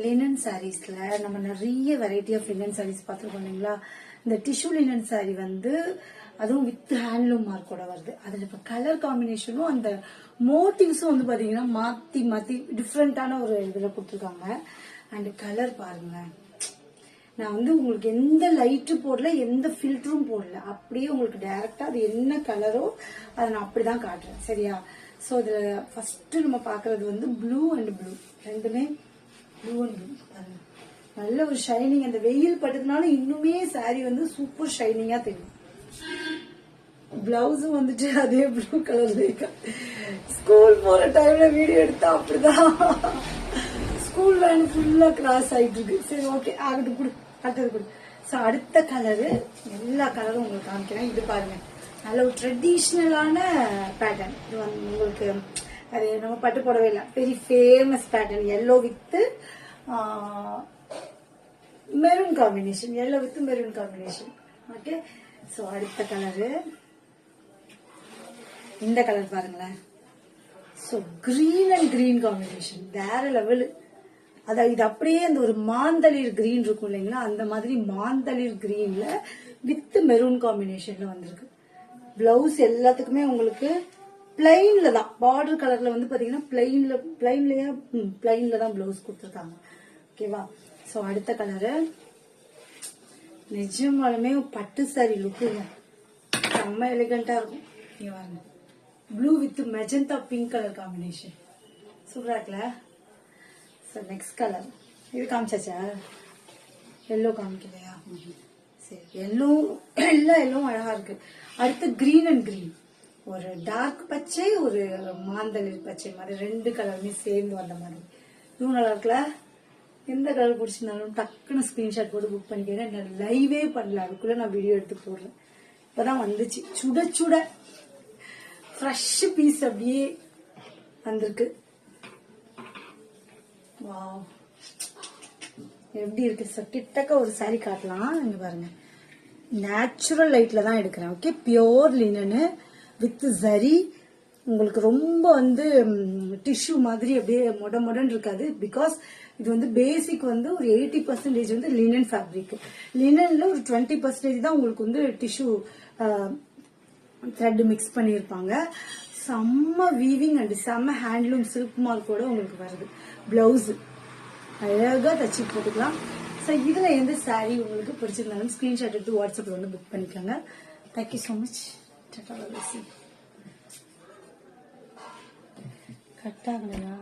Linen சாரீஸ்ல நம்ம நிறைய variety of linen saris பார்த்துருக்கோம் இல்லைங்களா. இந்த டிஷ்யூ லினன் சாரி வந்து அதுவும் வித் ஹேண்ட்லூம் மார்க்கோட வருது. அதுல இப்ப கலர் காம்பினேஷனும் அந்த மோட்டிவ்ஸும் வந்து பாத்தீங்கன்னா மாத்தி மாத்தி டிஃப்ரெண்டான ஒரு இதுல கொடுத்துருக்காங்க. அண்ட் கலர் பாருங்க, நான் வந்து உங்களுக்கு எந்த லைட்டு போடல, எந்த ஃபில்டரும் போடல, அப்படியே உங்களுக்கு டைரக்டா அது என்ன கலரோ அதை நான் அப்படிதான் காட்டுறேன். சரியா? ஸோ இதுல ஃபர்ஸ்ட் நம்ம பாக்குறது வந்து ப்ளூ அண்ட் ப்ளூ, ரெண்டுமே ப்ளூ அண்ட் ப்ளூ பாருங்க. நல்ல ஒரு ஷைனிங், அந்த வெயில் பட்டதுனால இன்னுமே சாரி வந்து சூப்பர் ஷைனிங்கா தெரியும். பிளவுஸும் வந்துட்டு அதே ப்ளூ கலர்ல இருக்கு. ஸ்கூல் போற டைம்ல வீடியோ எடுத்தா அப்படிதான் ஸ்கூல் வேன் ஃபுல்லா கிராஸ் ஆயிட்டு இருக்கு. சரி ஓகே, ஆகட்டும், கொடு, அடுத்தது கொடு. ஸோ அடுத்த கலரு, எல்லா கலரும் உங்களுக்கு காமிக்கிறேன். இது பாருங்க, நல்ல ஒரு ட்ரெடிஷ்னலான பேட்டர்ன். இது வந்து உங்களுக்கு அது நம்ம பட்டு போடவே இல்லை, very famous pattern. Yellow with maroon combination, yellow with maroon combination. Okay, so அடுத்த கலரு இந்த கலர் பாருங்களேன். So green and green combination வேற லெவலு. அதாவது இது அப்படியே அந்த ஒரு மாந்தளிர் கிரீன் இருக்கும் இல்லைங்களா, அந்த மாதிரி மாந்தளிர் கிரீன்ல வித் மெரூன் காம்பினேஷன்ல வந்திருக்கு. பிளவுஸ் எல்லாத்துக்குமே உங்களுக்கு பிளைன்ல தான், பார்டர் கலர்ல வந்து பாத்தீங்கன்னா பிளைன்ல தான் பிளவுஸ் கொடுத்துருக்காங்க. ஓகேவா? ஸோ அடுத்த கலரு நிஜமாலுமே பட்டு சாரி லுக்குங்க, செம்ம எலிகண்டா இருக்கும். இங்க பாருங்க, blue with magenta pink colour combination, சூப்பரா இருக்குல்ல? ஸோ நெக்ஸ்ட் கலர் இது காமிச்சாச்சா? எல்லோ காமிக்கலையா? சரி, எல்லோ எல்லாம் எல்லோ அழகா இருக்கு. அடுத்து கிரீன் அண்ட் கிரீன், ஒரு டார்க் பச்சை, ஒரு மாந்தளிர் பச்சை மாதிரி ரெண்டு கலருமே சேர்ந்து வந்த மாதிரி. இதுவும் நல்லா இருக்குல்ல? எந்த கலர் பிடிச்சிருந்தாலும் டக்குன்னு ஸ்கிரீன்ஷாட் போட்டு புக் பண்ணிக்கிறேன். நான் லைவே பண்ணல, அதுக்குள்ள நான் வீடியோ எடுத்து போடுறேன். இப்பதான் வந்துச்சு, சுட சுட ஃப்ரெஷ் பீஸ் அப்படியே வந்திருக்கு. வாவ், எப்படி இருக்கு? கிட்டக்க ஒரு சாரி காட்டலாம். இங்க பாருங்க, நேச்சுரல் லைட்ல தான் எடுக்கிறேன். Okay, pure linen with zari. உங்களுக்கு ரொம்ப வந்து டிஷ்யூ மாதிரி அப்படியே மொடன்னு இருக்காது. பிகாஸ் இது வந்து பேசிக் வந்து ஒரு 80% வந்து லினன் ஃபேப்ரிக். லினன்ல ஒரு 20% தான் உங்களுக்கு வந்து டிஷ்யூ த்ரெட் மிக்ஸ் பண்ணியிருப்பாங்க. செம்ம வீவிங் அண்ட் செம்ம ஹேண்ட்லூம் சில்க் மார்க்கோட உங்களுக்கு வருது. பிளவுஸ் அழகா தச்சு போட்டுக்கலாம். ஸோ இதுல எந்த சாரி உங்களுக்கு பிடிச்சிருந்தாலும் ஸ்கிரீன்ஷாட் எடுத்து வாட்ஸ்அப்ல வந்து புக் பண்ணிக்கோங்க. Thank you so much. கட் ஆகலையா?